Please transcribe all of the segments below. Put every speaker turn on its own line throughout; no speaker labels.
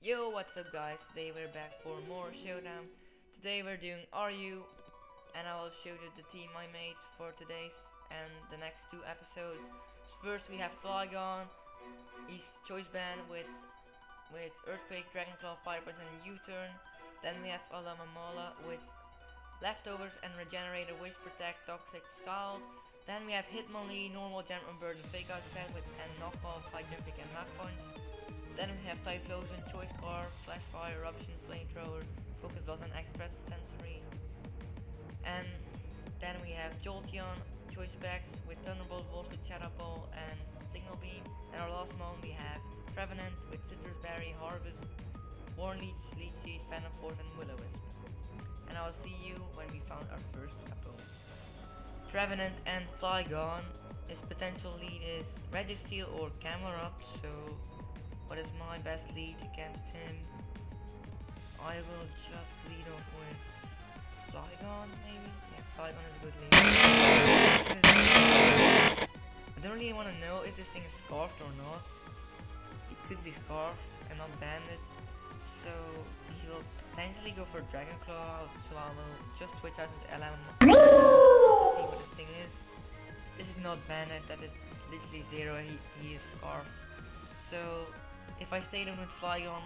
Yo, what's up guys? Today we're back for more Showdown. Today we're doing Are You? And I will show you the team I made for today's and the next two episodes. First we have Flygon. He's choice band with Earthquake, Dragonclaw, Fire Punch and U-turn. Then we have Alamamala with Leftovers and Regenerator, Wish, Protect, Toxic, Scald. Then we have Hitmonlee, Normal, Gem, Unburden, Fake Out set with and Knockoff, Fight Jump Kick and Map Punch. Then we have Typhlosion, Choice Scarf, Flash Fire, Eruption, Flamethrower, Focus Blast and Express Sensory. And then we have Jolteon, Choice Specs with Thunderbolt, Volt with Shadow Ball and Signal Beam. And our last one we have Trevenant with Citrus Berry, Harvest, Warn Leech, Leech Seed, Phantom Force and Will-O-Wisp. And I will see you when we found our first opponent. Trevenant and Flygon. His potential lead is Registeel or Camerupt, so what is my best lead against him? I will just lead off with Flygon, maybe? Yeah, Flygon is a good lead. I don't really want to know if this thing is scarfed or not. It could be scarfed and not banded, so he will potentially go for Dragonclaw, so I will just switch out his LM to see what this thing is. This is not banded, that is literally zero, he is scarfed. So if I stayed on with Flygon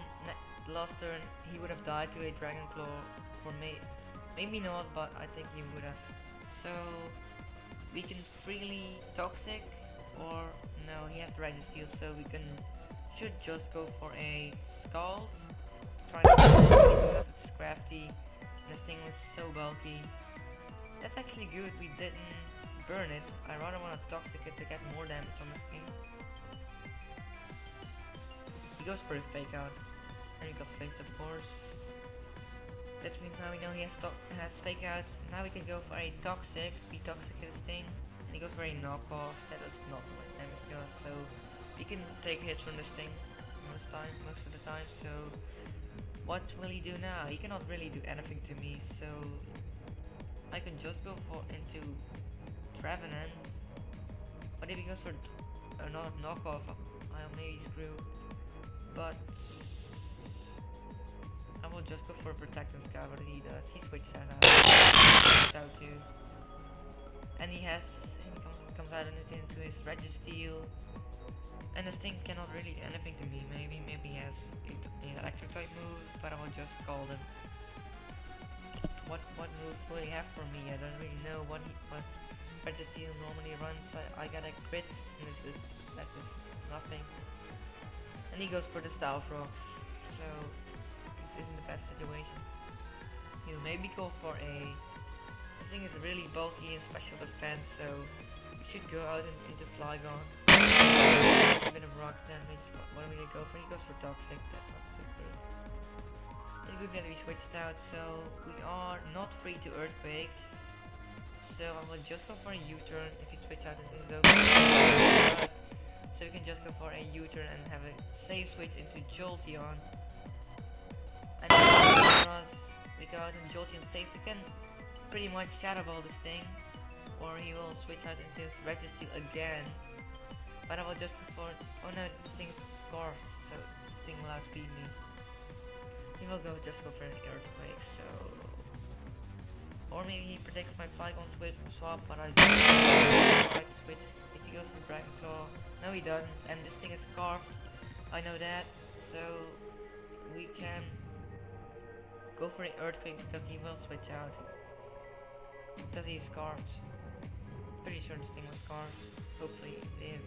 last turn, he would have died to a Dragonclaw for me. Maybe not, but I think he would have. So we can freely Toxic, or no, he has the Registeel, so we should just go for a Scald. Try to it's crafty. This thing was so bulky. That's actually good, we didn't burn it. I rather want to Toxic it to get more damage on this thing. He goes for his Fake Out. And he got faced, of course. That means now we know he has Fake Outs. Now we can go for a Toxic. We Toxic his thing. And he goes for a Knockoff. That does not much damage to us. So we can take hits from this thing most of the time. So what will he do now? He cannot really do anything to me. So I can just go into Trevenant. But if he goes for another Knockoff, I'll maybe screw. But I will just go for Protect and Scout, what he does. He switches out too. And he comes out into his Registeel. And this thing cannot really do anything to me. Maybe he has an electric type move, but I will just call him. What move will he have for me? I don't really know what Registeel normally runs. I got a crit, and that is nothing. And he goes for the Style Frogs, so this isn't the best situation. He'll maybe go for this thing is really bulky and special defense, so we should go out into Flygon. A bit of rock damage. What do we go for? He goes for Toxic, that's not so good. It's good that we switched out, so we are not free to Earthquake. So I will just go for a U-turn if you switch out into Zone. So we can just go for a U-turn and have a save switch into Jolteon. And we go out and Jolteon save. We can pretty much Shadow Ball this thing, or he will switch out into his Registeel again. But I will just go for oh no, this thing's scarfed, so this thing will outspeed me. He will just go for an Earthquake, so or maybe he predicts my Flygon swap, but I don't like to switch. If he goes for Dragonclaw, no he doesn't, and this thing is scarfed, I know that, so we can go for an Earthquake because he will switch out, because he's scarfed. Pretty sure this thing was scarfed, hopefully it is.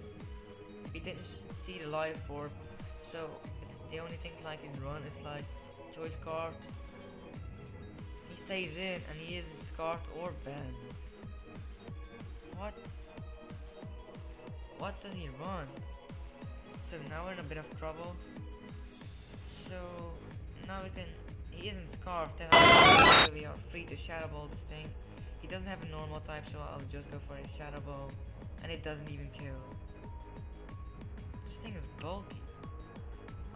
We didn't see the live orb, so the only thing like in run is like Choice Scarfed. He stays in and he isn't scarfed or banned. What does he run? So now we're in a bit of trouble. So now he isn't scarfed, and we are free to Shadow Ball this thing. He doesn't have a normal type, so I'll just go for a Shadow Ball, and it doesn't even kill. This thing is bulky.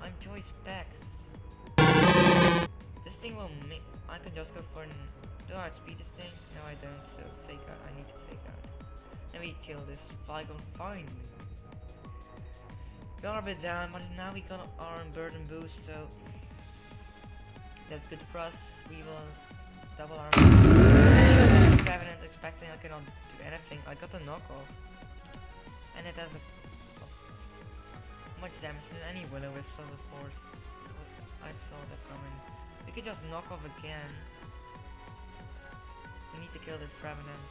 I'm Choice Specs. This thing will make. I can just go for. Do I outspeed this thing? No, I don't. So Fake Out. I need to Fake Out. And we kill this Flygon finally. We are a bit down, but now we got our Unburden boost, so that's good for us. We will double our Revenant, expecting I cannot do anything. I got a knockoff. And it has a much damage than any Will-O-Wisp, of course. I saw that coming. We could just knock off again. We need to kill this Revenant.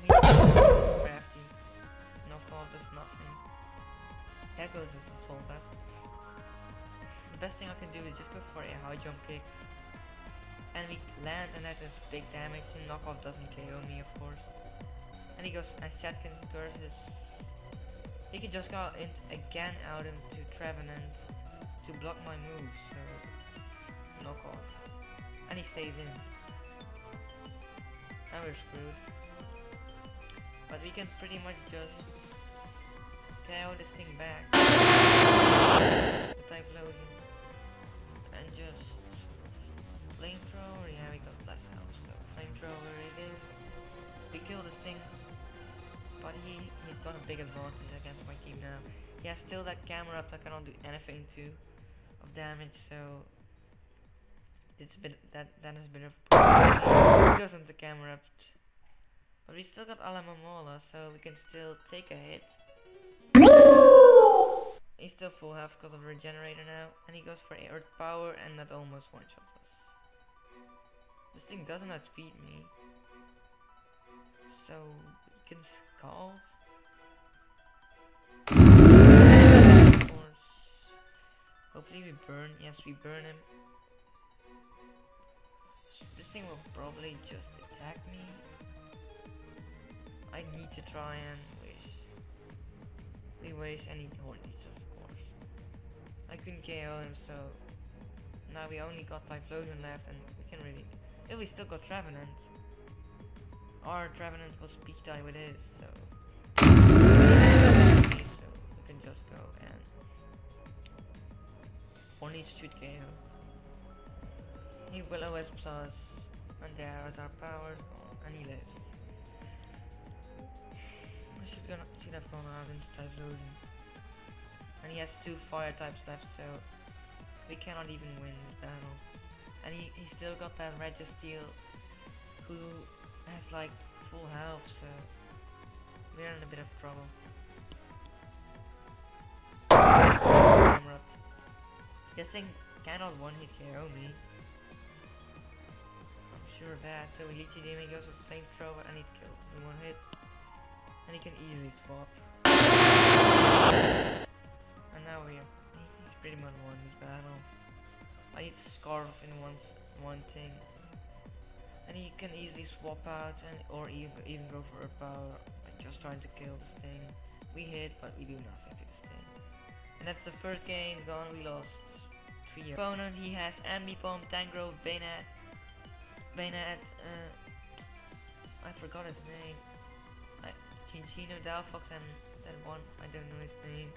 We need to kill this crafty. Knock off does nothing. There goes this assault vest. The best thing I can do is just go for a high jump kick. And we land, and that does big damage, and knockoff doesn't KO me, of course. And he goes, and Shatkin curses. He can just go in again out into Trevenant to block my moves, so knockoff. And he stays in. And we're screwed. But we can pretty much just KO this thing back. With Typhlosion. And just flamethrower, yeah, we got less health, so flamethrower it is. We kill this thing, but he's got a big advantage against my team now. He has still that camera up, I cannot do anything of damage, so it's a bit that is a bit of a problem. He goes into camera up, but we still got Alamamola, so we can still take a hit. He's still full health because of regenerator now, and he goes for Earth Power, and that almost one-shots us. This thing doesn't outspeed me, so we can scald. Of course. Hopefully we burn. Yes, we burn him. This thing will probably just attack me. I need to try and wish. We wish, and he hornies, of course. I couldn't KO him, so now we only got Typhlosion left, and we can really. Oh, we still got Trevenant. Our Trevenant was speed die with his, so we can just go and one each should KO. He Will-O-Wisps us, and there is our power, and he lives. I should have gone out into Typhlosion. And he has 2 fire types left, so we cannot even win this battle. And he still got that Registeel who has like full health, so we're in a bit of trouble. This thing cannot one-hit KO me. I'm sure of that. So we Leechy Demon goes with Flamethrower and he kills in 1 hit. And he can easily swap. And now he's pretty much won this battle. I need Scarf in one thing, and he can easily swap out or even go for a power. Like just trying to kill this thing. We hit, but we do nothing to this thing. And that's the first game gone. We lost 3. Opponent, he has Ambipom, Tangrowth, Bayonet. I forgot his name. Chinchino, Dalfox, and that one. I don't know his name.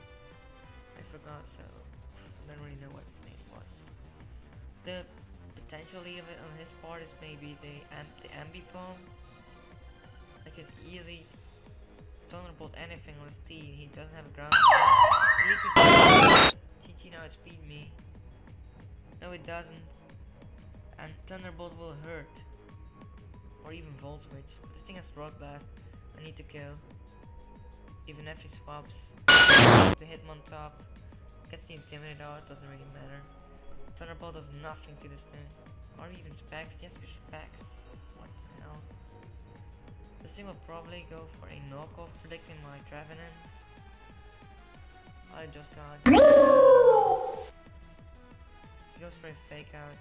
I forgot, so I don't really know what his name was. The potential lead of it on his part is maybe the Ambipom. I could easily Thunderbolt anything on his team. He doesn't have a ground. Chichi now outspeed me. No, it doesn't. And Thunderbolt will hurt. Or even Volt Switch. This thing has Rock Blast. I need to kill. Even if he swaps. The Hitmontop. Gets the Intimidator out, doesn't really matter. Thunderbolt does nothing to this thing. Or even Specs. Yes, with Specs. What the hell? This thing will probably go for a knockoff, predicting my Trevenant. I just got. He goes for a fake out.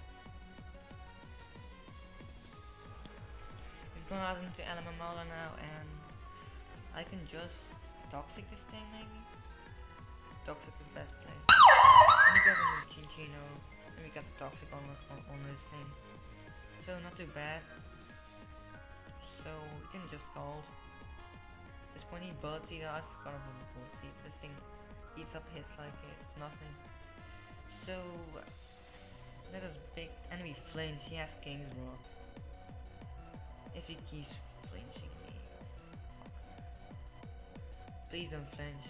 We've gone out into Alamamala now, and I can just Toxic this thing maybe? Toxic is best play. And we got a Chinchino, and we got the Toxic on this thing. So not too bad. So we can just hold. This point he Bullet Seed, I forgot about the Bullet Seed. This thing eats up hits like it's nothing. So let us big enemy flinch. He has King's Rock. If he keeps flinching me. Please don't flinch.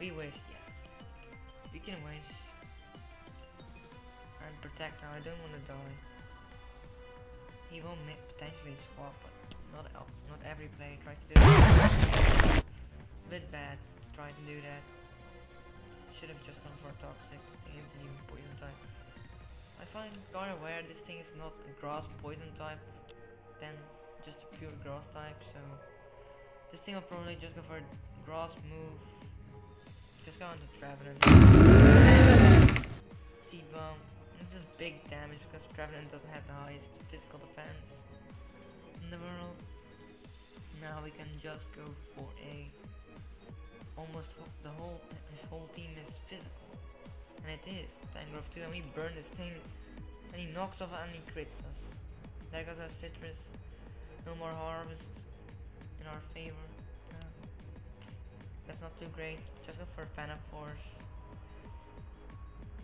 We wish, yes. We can wish. And protect now, I don't want to die. He will potentially swap, but not every player tries to do that. Bit bad to try to do that. Should have just gone for a toxic. Thing is the poison type. I find kind of aware this thing is not a grass poison type, than just a pure grass type. So this thing will probably just go for a grass move. Just go into Trevenant. Seed bomb. This is big damage because Trevenant doesn't have the highest physical defense in the world. Now we can just go for a almost his whole team is physical, and it is Tangrowth too. And we burn this thing, and he knocks off and he crits us. There goes our citrus. No more harvest in our favor. That's not too great. Just go for a Phantom Force.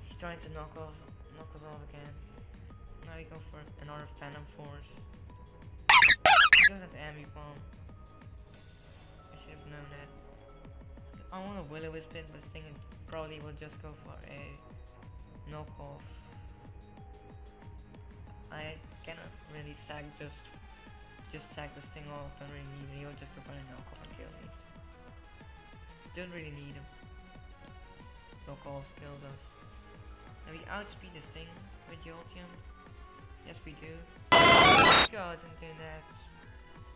He's trying to knock us off again. Now we go for another Phantom Force. He goes into Ambi Bomb. I should have known that. I want a Will-O-Wisp it, but this thing probably will just go for a knockoff. I cannot really just sack this thing off. Don't really need him. He'll just go for a knockoff and kill me. Don't really need him. Knockoffs kills us. And we outspeed this thing with Jolteon. Yes, we do. Go out and do that.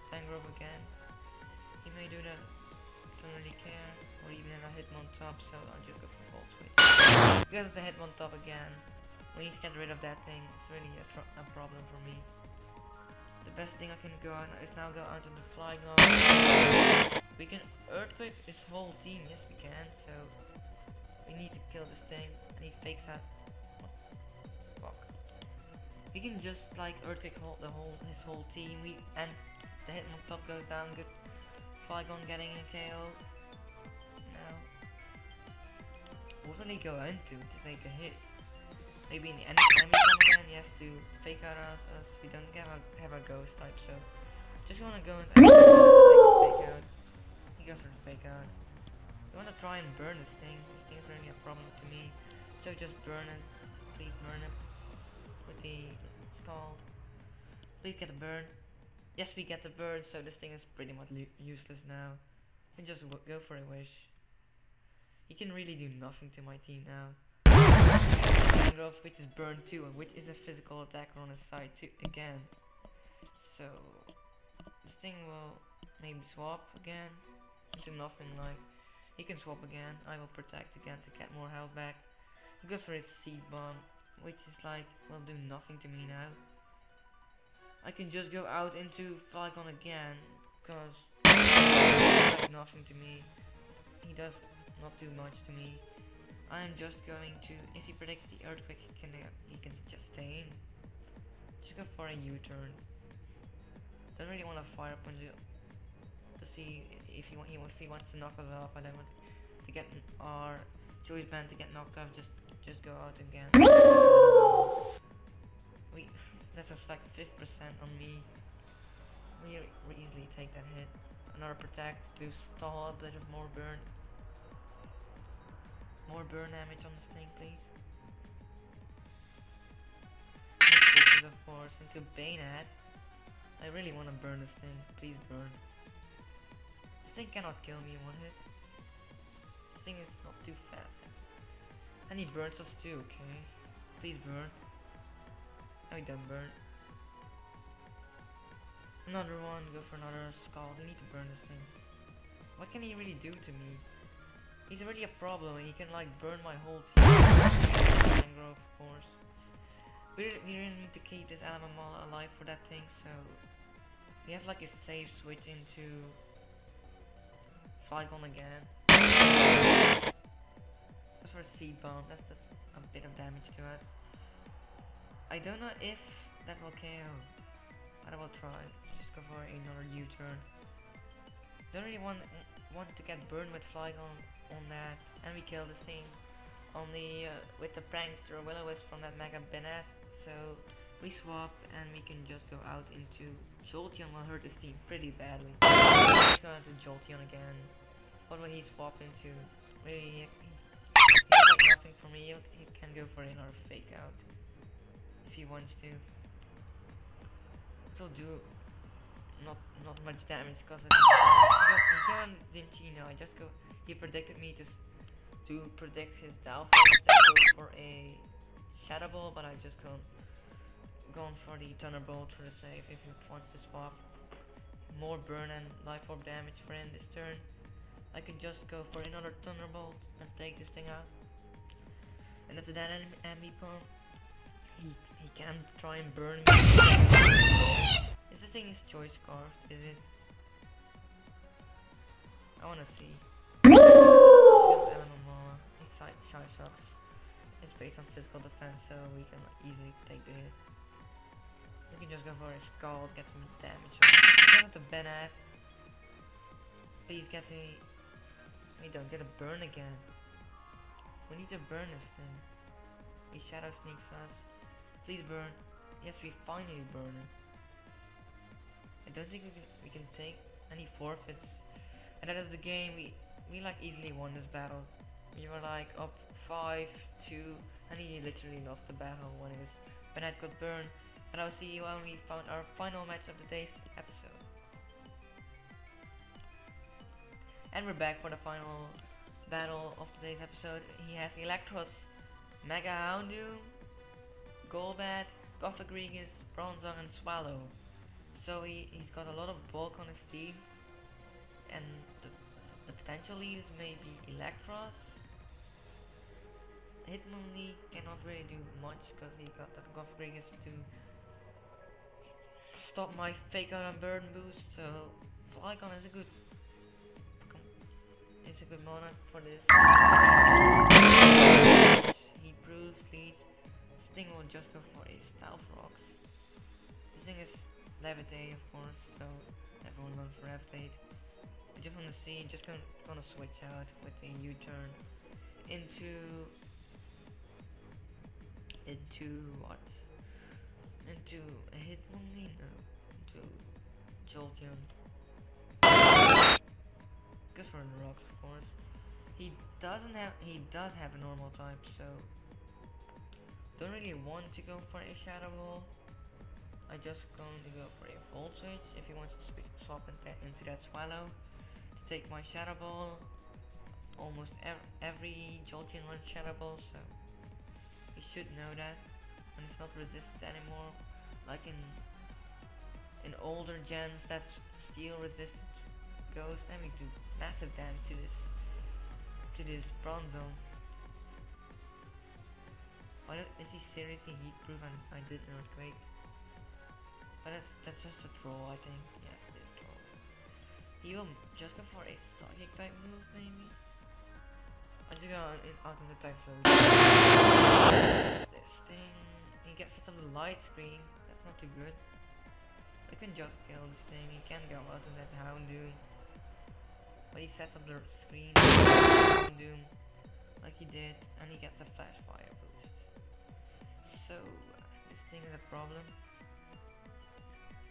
Tangrowth again. He may do that. Don't really care. Or even if I hit him on top, so I'll just go for Volt Switch. Because the hit on top again. We need to get rid of that thing. It's really a problem for me. The best thing I can go on is now go out into Flygon. We can Earthquake his whole team. Yes, we can. So we need to kill this thing, and he fakes out. Fuck. We can just like Earthquake his whole team. And the hit on top goes down. Good. Flygon getting a KO. Now, what will he go into to make a hit? Maybe in the enemy again, he has to fake out us. We don't have a ghost type, so just wanna go into fake out. He goes for the fake out. We wanna try and burn this thing. This thing is really a problem to me. So just burn it. Please burn it. With the skull. Please get the burn. Yes, we get the burn, so this thing is pretty much useless now. And just go for a wish. He can really do nothing to my team now. Tangrowth, which is burned too, and which is a physical attacker on his side too again. So this thing will maybe swap again into nothing. Like he can swap again. I will protect again to get more health back. He goes for his seed bomb, which is like will do nothing to me now. I can just go out into Flygon again, cause like nothing to me. He does not do much to me. I am just going to, if he predicts the Earthquake, he can just stay in. Just go for a U-turn. Don't really want to fire punch it to see if he wants to knock us off. I don't want to get our choice band to get knocked off. Just go out again. That's just like 5% on me. We easily take that hit. Another protect to stall a bit of more burn. More burn damage on this thing, please. Switches, of course, into Banehead. I really want to burn this thing. Please burn. This thing cannot kill me in one hit. This thing is not too fast. And he burns us too, okay? Please burn. Oh, he done burn. Another one, go for another skull. We need to burn this thing. What can he really do to me? He's already a problem and he can like burn my whole team. Tangrowth, of course. We really need to keep this Alamamala alive for that thing, so we have like a safe switch into Flygon again. That's for a seed bomb, that's just a bit of damage to us. I don't know if that will KO, but I will try. Just go for another U-turn. Don't really want to get burned with Flygon on that, and we kill this thing on the with the prankster Will-O-Wisp from that Mega Bennett. So we swap and we can just go out into Jolteon. Will hurt this team pretty badly. Let's go into Jolteon again. What will he swap into? Really, he's like nothing for me. He can go for another fake out if he wants to. It'll do not much damage because didn't you know? I just go. He predicted me to predict his downfall instead of go for a shadow ball, but I just gone for the thunderbolt for the save if he wants to swap. More burn and life orb damage for him this turn. I can just go for another thunderbolt and take this thing out. And that's that enemy pump. He can try and burn me. Is this thing his choice card? Is it? I wanna see. His shy sucks. It's based on physical defense, so we can easily take the hit. We can just go for a skull, get some damage. Don't have to Bennett. Please get a. We don't get a burn again. We need to burn this thing. He shadow sneaks us. Please burn. Yes, we finally burn it. I don't think we can take any forfeits. And that is the game. We like easily won this battle. We were like up 5-2, and he literally lost the battle when his Bennett got burned. And I'll see you when we found our final match of the day's episode. And we're back for the final battle of today's episode. He has Electros, Mega Houndoom, Golbat, Gothic Regis, Bronzong, and Swallow. So he's got a lot of bulk on his team. And the potential leaders may be Electros. Hitmonlee cannot really do much because he got that Gothic Regis to stop my fake out and burn boost. So Flygon is a good monarch for this. He proves leads. This thing will just go for a Stealth Rocks. This thing is Levitate, of course, so everyone wants to Levitate. I just want to see, gonna switch out with a U-turn into what? Into a Hitmonlee? No, into Jolteon. Goes for the rocks, of course. He does have a normal type, so don't really want to go for a Shadow Ball. I just going to go for a Volt Switch if he wants to swap into that Swallow to take my Shadow Ball. Almost every Jolteon runs Shadow Ball, so you should know that. And it's not resisted anymore, like in older gens that steel resisted Ghost, and we do massive damage to this Bronzong. Is he seriously heat proof? And I did an earthquake, but that's just a troll, I think. Yes, it is a troll. He will just go for a Stargate type move, maybe. I'm just going out in the Typhlosion. This thing, he gets some light screen. That's not too good. I can just kill this thing. He can go out in that Houndoom. But he sets up the screen Houndoom like he did, and he gets a Flash Fire boost. So this thing is a problem.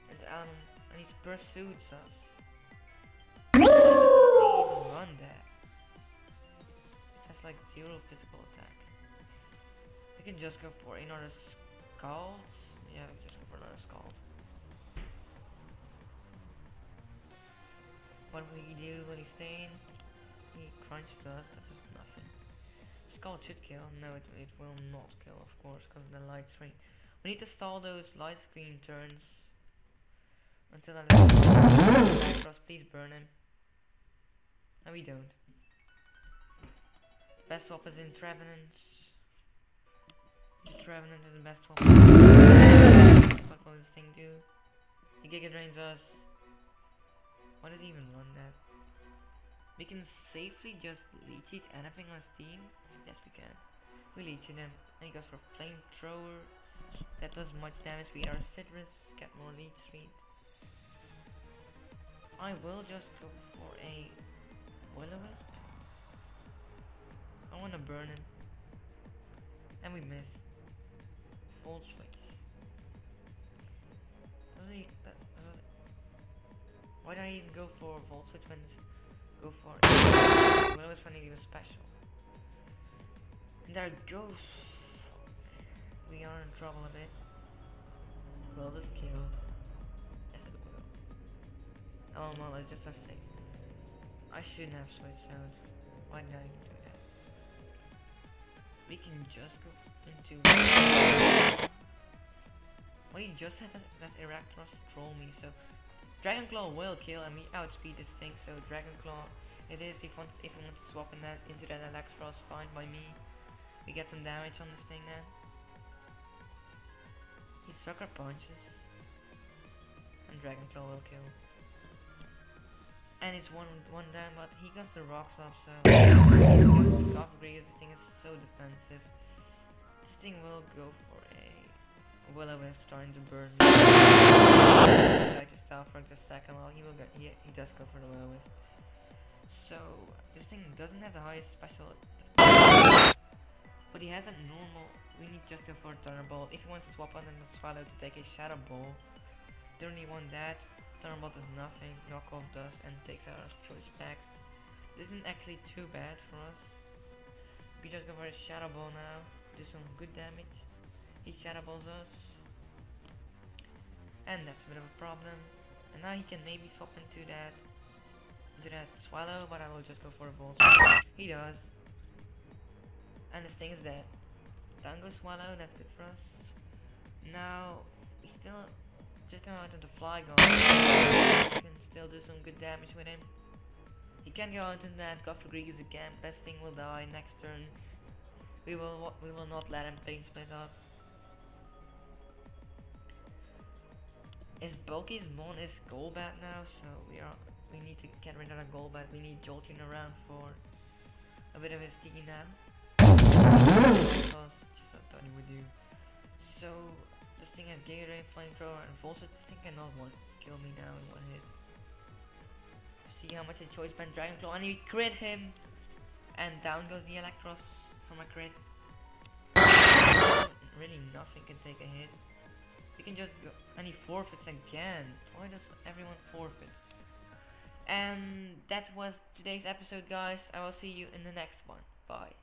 And he pursues us. He doesn't even run that. It has like 0 physical attack. We can just go for another Scald. Yeah, we just go for another Scald. What will he do? Will he stay in? He crunches us, that's just nothing. Scald should kill. No, it will not kill, of course, because of the light screen. We need to stall those light screen turns until I let across. Please burn him. And we don't. Best swap is in Trevenant. The Trevenant is the best swap. What will this thing do? He Giga Drains us. Why does he even run that? We can safely just leech it anything on his team. Yes, we can. We leech him, and he goes for Flamethrower. That does much damage. We are Citrus, get more leech speed. I will just go for a Will-O-Wisp. I want to burn him, and we miss. Volt Switch. Why did I even go for Volt Switch when go for it. Will always finally do a special. And there it goes. We are in trouble a bit. Will this kill? Yes it will. Oh well, I just have to say. I shouldn't have switched out. Why did I do that? We can just go into. Well, he just had that Erectros troll me, so Dragon Claw will kill and we outspeed this thing, so Dragon Claw it is. If we want to swap in that into that Electros, fine by me. We get some damage on this thing then. He sucker punches. And Dragon Claw will kill. And it's one down, but he got the rocks up, so this thing is so defensive. This thing will go for a Will-O-Wisp starting to burn. Like to Stealth-Rock the second level, he does go for the Will-O-Wisp. So this thing doesn't have the highest special, but he has a normal. We need just to go for a Thunderbolt. If he wants to swap on the Swallow to take a Shadow Ball, don't really want that. Thunderbolt does nothing, knockoff does, and takes out our choice packs. This isn't actually too bad for us. We can just go for a Shadow Ball now, do some good damage. He Shadow Balls us, and that's a bit of a problem. And now he can maybe swap into that Swallow, but I will just go for a Volt. He does, and this thing is dead. Down goes Swallow, that's good for us. Now we still just go out into Flygon. We can still do some good damage with him. He can go out in that Goffregregas again, but this thing will die next turn. We will not let him pain split up. His Bulky's Mon is Golbat now, so we need to get rid of that Golbat. We need Jolteon around for a bit of his Tiki now. Because just I thought he would do. So this thing has Gatorade, Flamethrower, and Voltage. This thing cannot kill me now in one hit. See how much a choice band Dragon Claw, and he crit him, and down goes the Electros from a crit. Really, nothing can take a hit. You can just go, and he forfeits again. Why does everyone forfeit? And that was today's episode, guys. I will see you in the next one. Bye.